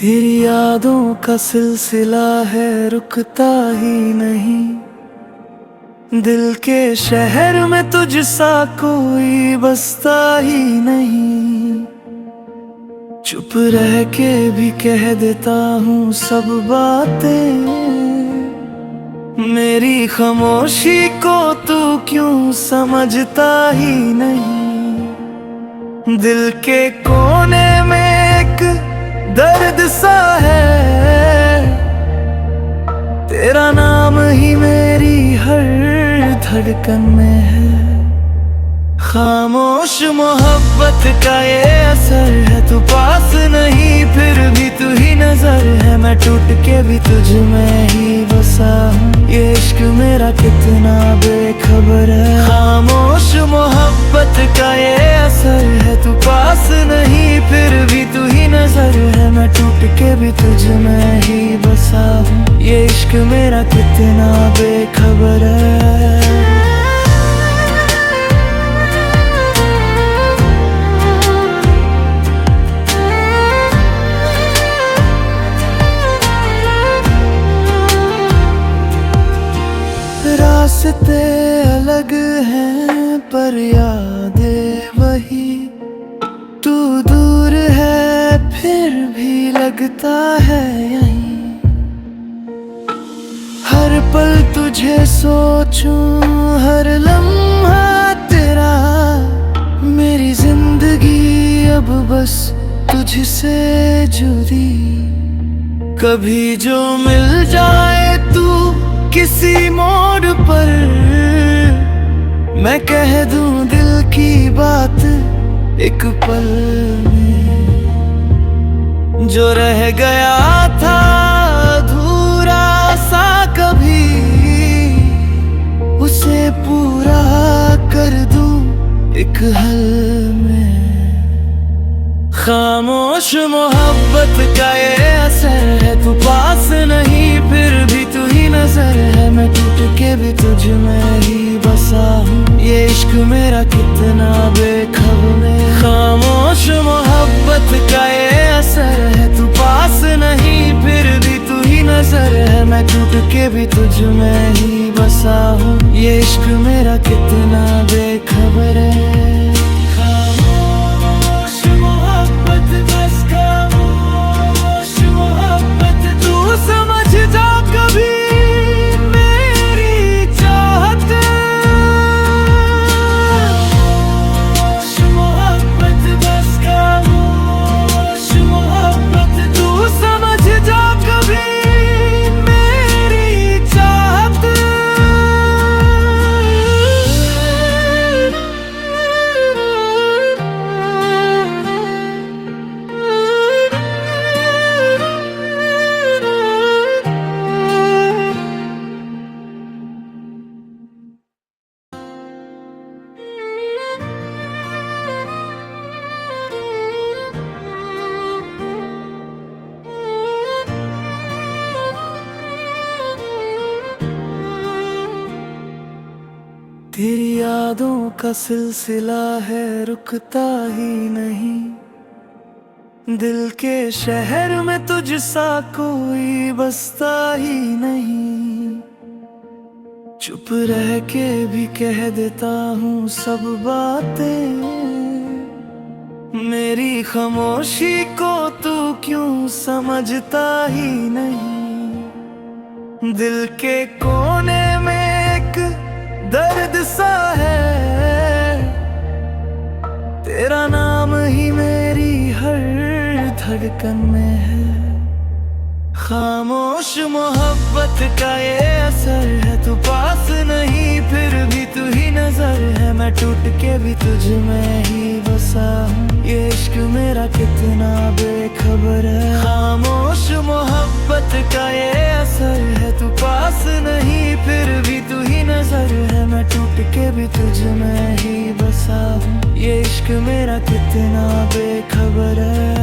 तेरी यादों का सिलसिला है रुकता ही नहीं। दिल के शहर में तुझसा कोई बसता ही नहीं। चुप रह के भी कह देता हूँ सब बातें। मेरी खामोशी को तू क्यों समझता ही नहीं। दिल के कोने में एक दर्द सा है, तेरा नाम ही मेरी हर धड़कन में है। खामोश मोहब्बत का ये असर है, तू पास नहीं फिर भी तू ही नजर है। मैं टूट के भी तुझ में ही बसा हूँ, ये इश्क मेरा कितना बेखबर है। खामोश मोहब्बत का ये असर है, तू पास नहीं फिर भी तू ही नजर है। मैं टूट के भी तुझ में ही बसा हूँ, ये इश्क मेरा कितना बेखबर है। रास्ते अलग हैं पर यादें वही। तू दूर है फिर भी लगता है यहीं। हर पल तुझे सोचूं, हर लम्हा तेरा। मेरी जिंदगी अब बस तुझसे जुड़ी। कभी जो मिल जाए तू किसी मोड़ पर, मैं कह दूं दिल की बात एक पल में। जो रह गया था अधूरा सा कभी, उसे पूरा कर दूं एक हल में। खामोश मोहब्बत का ये असर है, तू पास नहीं फिर भी तू ही नजर है। मैं टूट के भी तुझ में ही बसा हूँ, ये इश्क मेरा कितना बेखबर है। खामोश मोहब्बत का ये असर है, तू पास नहीं फिर भी तू ही नजर है। मैं टूट के भी तुझ में ही बसा हूँ, ये इश्क मेरा कितना बेखबर है। तेरी यादों का सिलसिला है रुकता ही नहीं। दिल के शहर में तुझसा कोई बसता ही नहीं। चुप रह के भी कह देता हूँ सब बातें। मेरी खामोशी को तू क्यों समझता ही नहीं। दिल के कोने में एक दर्द सा है, तेरा नाम ही मेरी हर धड़कन में है। खामोश मोहब्बत का ये असर है, तू पास नहीं फिर भी तू ही नजर है। मैं टूट के भी तुझ में ही बसा हूँ, ये इश्क मेरा कितना बेखबर है। खामोश मोहब्बत का ये असर है, तू पास नहीं फिर भी तू ही नजर है। मैं टूट के भी तुझ में ही बसा हूँ, ये इश्क मेरा कितना बेखबर है।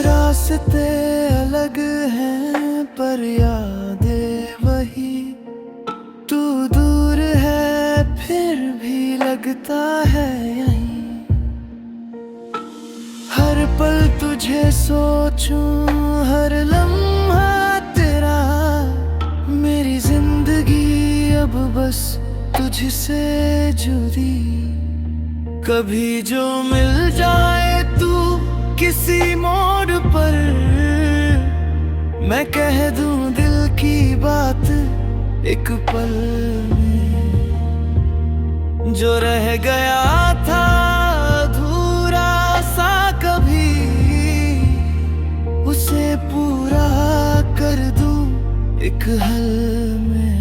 रास्ते अलग हैं पर यादें वही। तू दूर है फिर भी लगता है यहीं। हर पल तुझे सोचूं, हर लम्हा तेरा। मेरी जिंदगी अब बस तुझसे जुड़ी। कभी जो मिल जाए तू किसी मोड़ पर, मैं कह दूं दिल की बात एक पल में। जो रह गया था अधूरा सा कभी, उसे पूरा कर दूं एक हल में।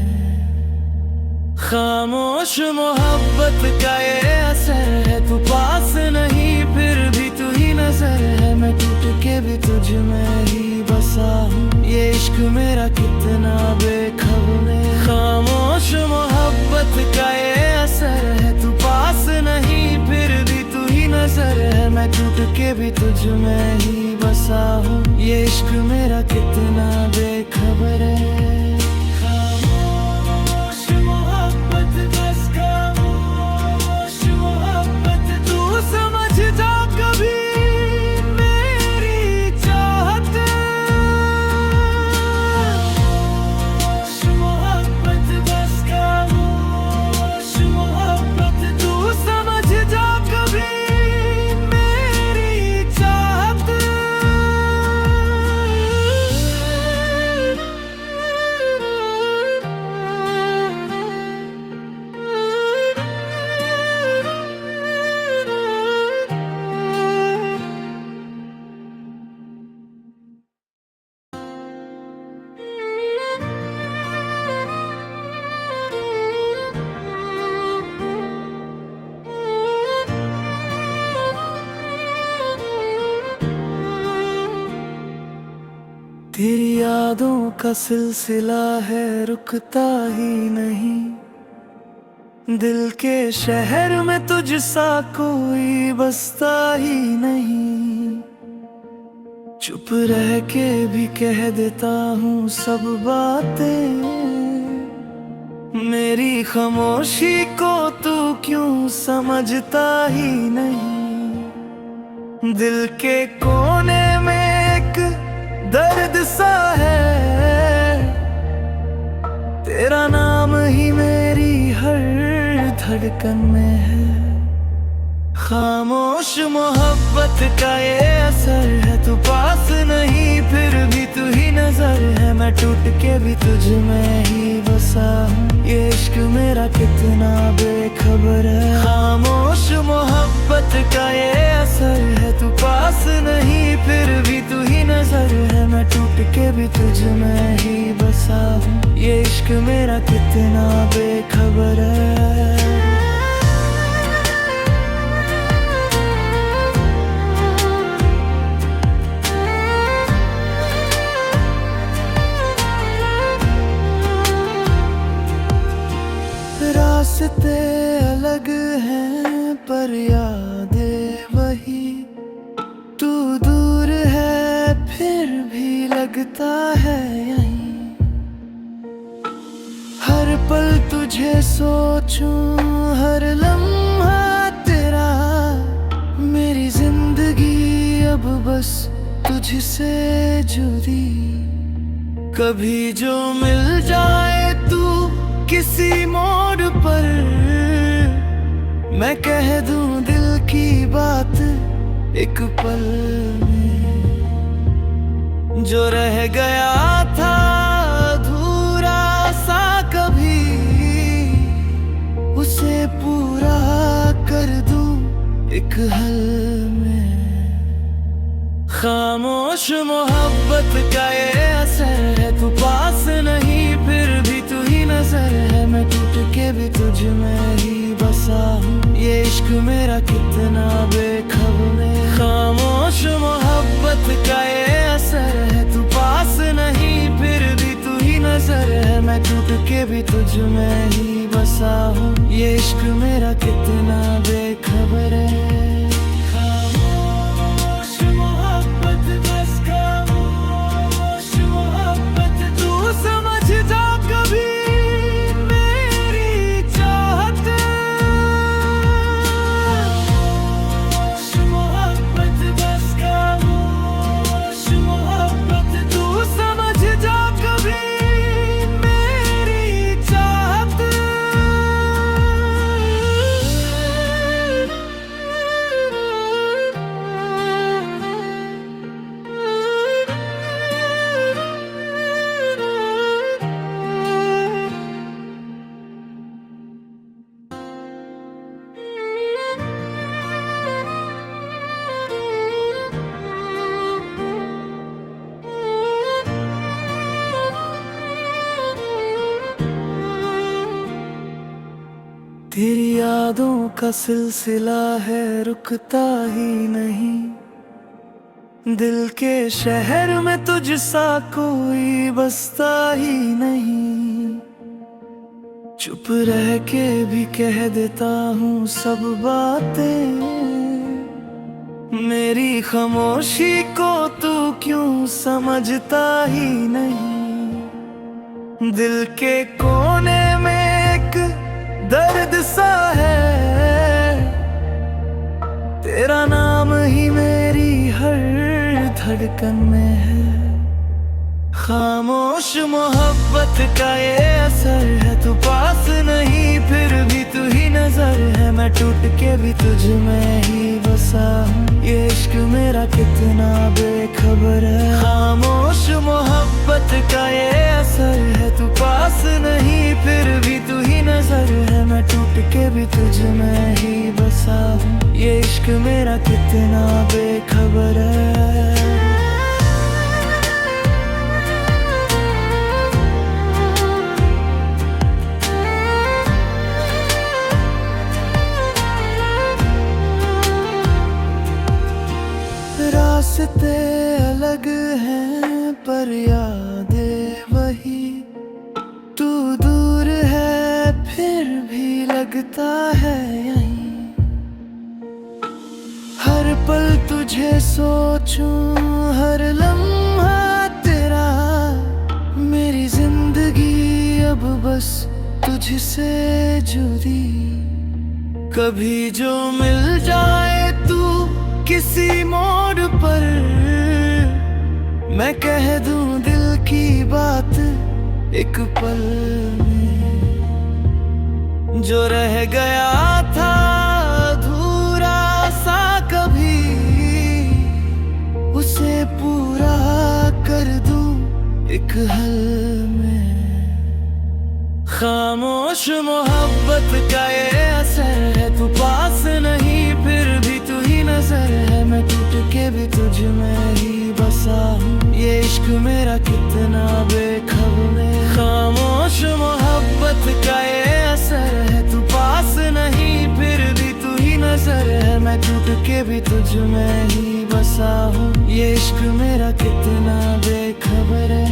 खामोश मोहब्बत का ये असर है, तू पास नहीं फिर भी तू ही नजर है। मैं टूट के भी तुझ में ही बसा हूँ, ये इश्क मेरा कितना बेखबर है। खामोश मोहब्बत का ये असर है, तू पास नहीं फिर भी तू ही नजर है। मैं टूट के भी तुझ में ही बसा हूँ, ये इश्क मेरा कितना बेखबर है। तेरी यादों का सिलसिला है रुकता ही नहीं। दिल के शहर में तुझसा कोई बसता ही नहीं। चुप रह के भी कह देता हूँ सब बातें, मेरी खामोशी को तू क्यों समझता ही नहीं। दिल के कोने में एक दर्द सा है, तेरा नाम ही मेरी हर धड़कन में है। खामोश मोहब्बत का ये असर है, तू पास नहीं फिर भी तू ही नजर है। मैं टूट के भी तुझ में ही बसा हूँ, ये इश्क मेरा कितना बेखबर है। खामोश मोहब्बत का ये असर है, तू पास नहीं फिर भी तू ही नजर है। मैं टूट के भी तुझ में ही बसा हूँ, ये इश्क मेरा कितना बेखबर है। रास्ते अलग हैं पर यादें वही। तू दूर है फिर भी लगता है यहीं। हर पल तुझे सोचूं, हर लम्हा तेरा। मेरी जिंदगी अब बस तुझसे जुड़ी। कभी जो मिल जाए तू किसी मोड़ पर, मैं कह दूं दिल की बात एक पल में। जो रह गया था अधूरा सा कभी, उसे पूरा कर दूं एक हल में। खामोश मोहब्बत का ये असर है, तू पास नहीं फिर भी तू ही नजर है। मैं टूट के भी तुझ में ही बसा हूँ, ये इश्क मेरा कितना बेखबर है। खामोश मोहब्बत का ये असर है, तू पास नहीं फिर भी तू ही नजर है। मैं टूट के भी तुझ में ही बसा हूँ, ये इश्क मेरा कितना बेखबर है। खामोश मोहब्बत बस खामोश मोहब्बत यादों का सिलसिला है रुकता ही नहीं। दिल के शहर में तुझसा कोई बसता ही नहीं। चुप रह के भी कह देता हूँ सब बातें। मेरी खामोशी को तू क्यों समझता ही नहीं। दिल के कोने में एक दर्द सा है, तेरा नाम ही मेरी हर धड़कन में है। खामोश मोहब्बत का ये असर है, तू पास नहीं फिर भी तू ही नजर है। मैं टूट के भी तुझ में ही बसा हूँ, ये इश्क मेरा कितना बेखबर है। खामोश मोहब्बत का ये असर है, तू पास नहीं फिर भी तू ही नजर है। मैं टूट के भी तुझ में ही बसा हूँ, ये इश्क मेरा कितना बेखबर है। रास्ते अलग हैं पर यादें वही। तू दूर है फिर भी लगता है यहीं। हर पल तुझे सोचूं, हर लम्हा तेरा। मेरी जिंदगी अब बस तुझसे जुड़ी। कभी जो मिल जाए तू किसी मोड़ पर, मैं कह दूं दिल की बात एक पल में। जो रह गया था अधूरा सा कभी, उसे पूरा कर दूं एक हल में। खामोश मोहब्बत का ये असर है, तू पास नहीं फिर भी तू ही नजर है। मैं टूट के भी तुझ में ही बसा हूँ, ये इश्क मेरा कितना बेखबर है। खामोश मोहब्बत का ये असर है, तू पास नहीं फिर भी तू ही नजर है। मैं टूट के भी तुझ में ही बसा हूँ, ये इश्क मेरा कितना बेखबर है।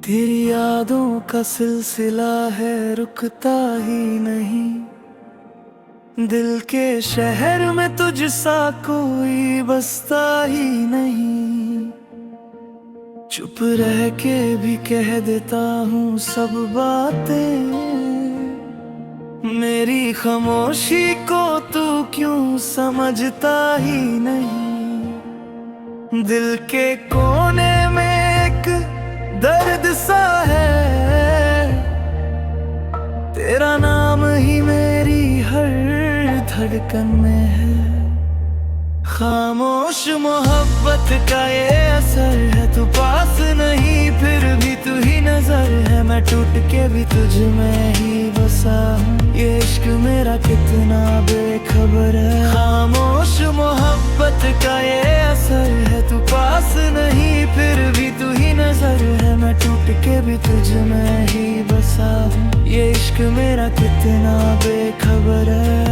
तेरी यादों का सिलसिला है रुकता ही नहीं। दिल के शहर में तुझसा कोई बसता ही नहीं। चुप रह के भी कह देता हूँ सब बातें। मेरी खामोशी को तू क्यों समझता ही नहीं। दिल के कोने में एक दर्द सा है, तेरा नाम ही मेरी हर धड़कन में है। खामोश मोहब्बत का ये असर है, तू पास नहीं फिर भी तू ही नजर है। मैं टूट के भी तुझ में ही बसा हूँ, ये इश्क मेरा कितना बेखबर है। खामोश मोहब्बत का ये असर है, तू पास नहीं फिर भी तू ही नजर है। मैं टूट के भी तुझ में ही बसा हूँ, ये इश्क मेरा कितना बेखबर है।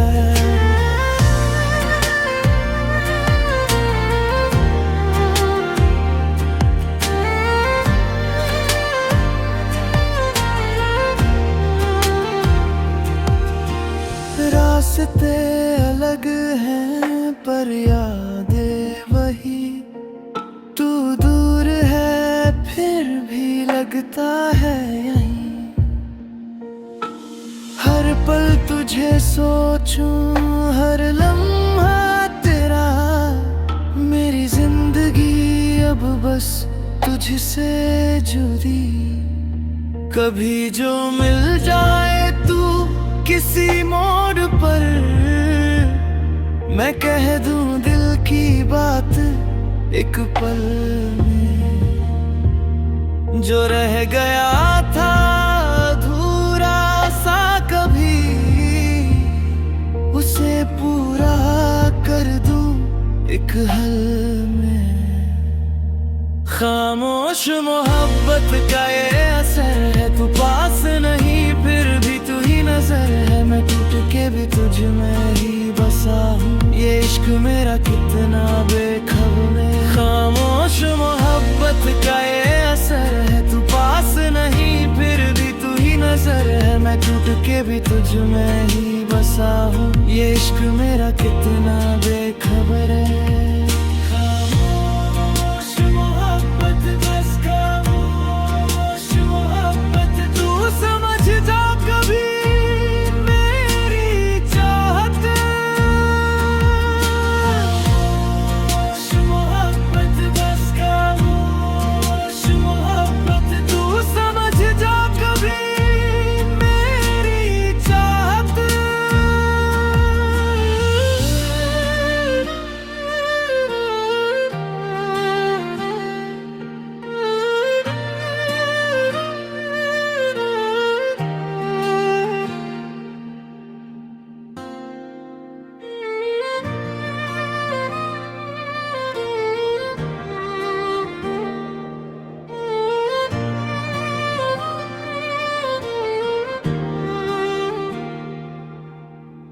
रास्ते अलग हैं पर फिर भी लगता है यहीं। हर पल तुझे सोचूं, हर लम्हा तेरा, मेरी जिंदगी अब बस तुझसे जुड़ी। कभी जो मिल जाए तू किसी मोड़ पर, मैं कह दूं दिल की बात एक पल में। जो रह गया था अधूरा सा कभी, उसे पूरा कर दूं एक हल में। खामोश मोहब्बत का ये असर है, तू पास नहीं फिर भी तू ही नजर है। मैं टूट के भी तुझ में ही बसा हूँ, ये इश्क मेरा कितना बेखबर है। खामोश मोहब्बत का ये असर है, तू पास नहीं फिर भी तू ही नजर है। मैं टूट के भी तुझ में ही बसा हूँ, ये इश्क मेरा कितना बेखबर है।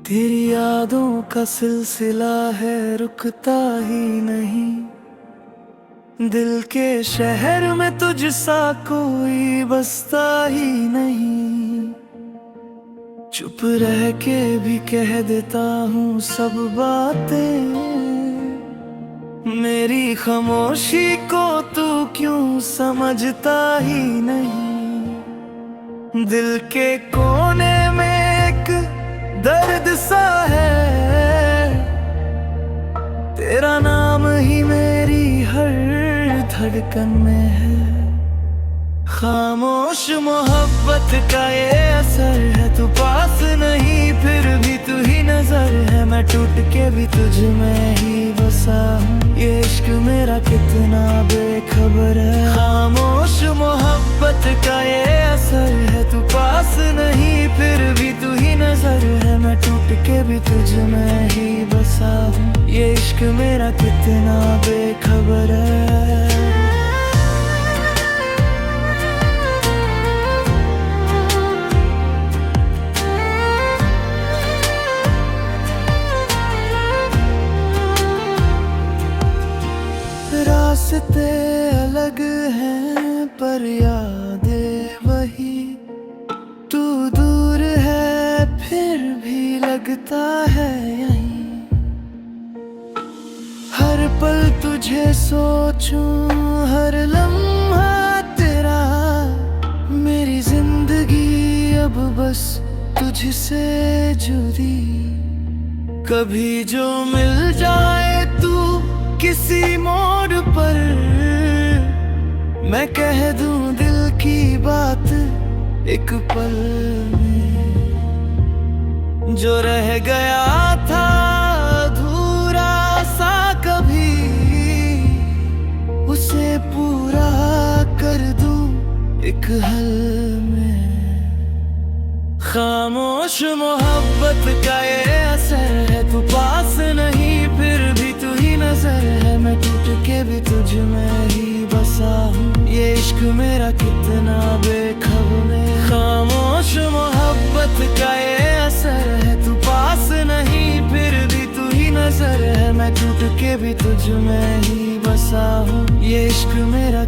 तेरी यादों का सिलसिला है, रुकता ही नहीं। दिल के शहर में तुझसा कोई बसता ही नहीं। चुप रह के भी कह देता हूँ सब बातें, मेरी खामोशी को तू क्यों समझता ही नहीं। दिल के कोने में एक दर्द सा है, तेरा नाम ही मेरी हर धड़कन में है। खामोश मोहब्बत का ये असर है, तू पास नहीं फिर भी तू ही नजर है। मैं टूट के भी तुझ में ही बसा हूँ, ये इश्क मेरा कितना बेखबर है। खामोश मोहब्बत का ये असर है, तू पास नहीं फिर भी तू ही नजर है। मैं टूट के भी तुझ में ही बसा हूँ, ये इश्क मेरा कितना बेखबर है। रास्ते अलग हैं पर यादें वही, तू दूर है फिर भी लगता है यहीं। हर पल तुझे सोचूं, हर लम्हा तेरा, मेरी जिंदगी अब बस तुझसे जुड़ी। कभी जो मिल जाए तू किसी मोड़ पर, मैं कह दूं दिल की बात एक पल में। जो रह गया था अधूरा सा कभी, उसे पूरा कर दूं एक हल में। खामोश मोहब्बत का ये असर है, तू पास नहीं फिर भी तू ही नजर है। मैं टूट के भी तुझ में ही बसा हूँ, ये इश्क मेरा कितना बेखबर है। खामोश मोहब्बत का ये असर है, तू पास नहीं फिर भी तू ही नजर है। मैं टूट के भी तुझ में ही बसा हूँ, ये इश्क मेरा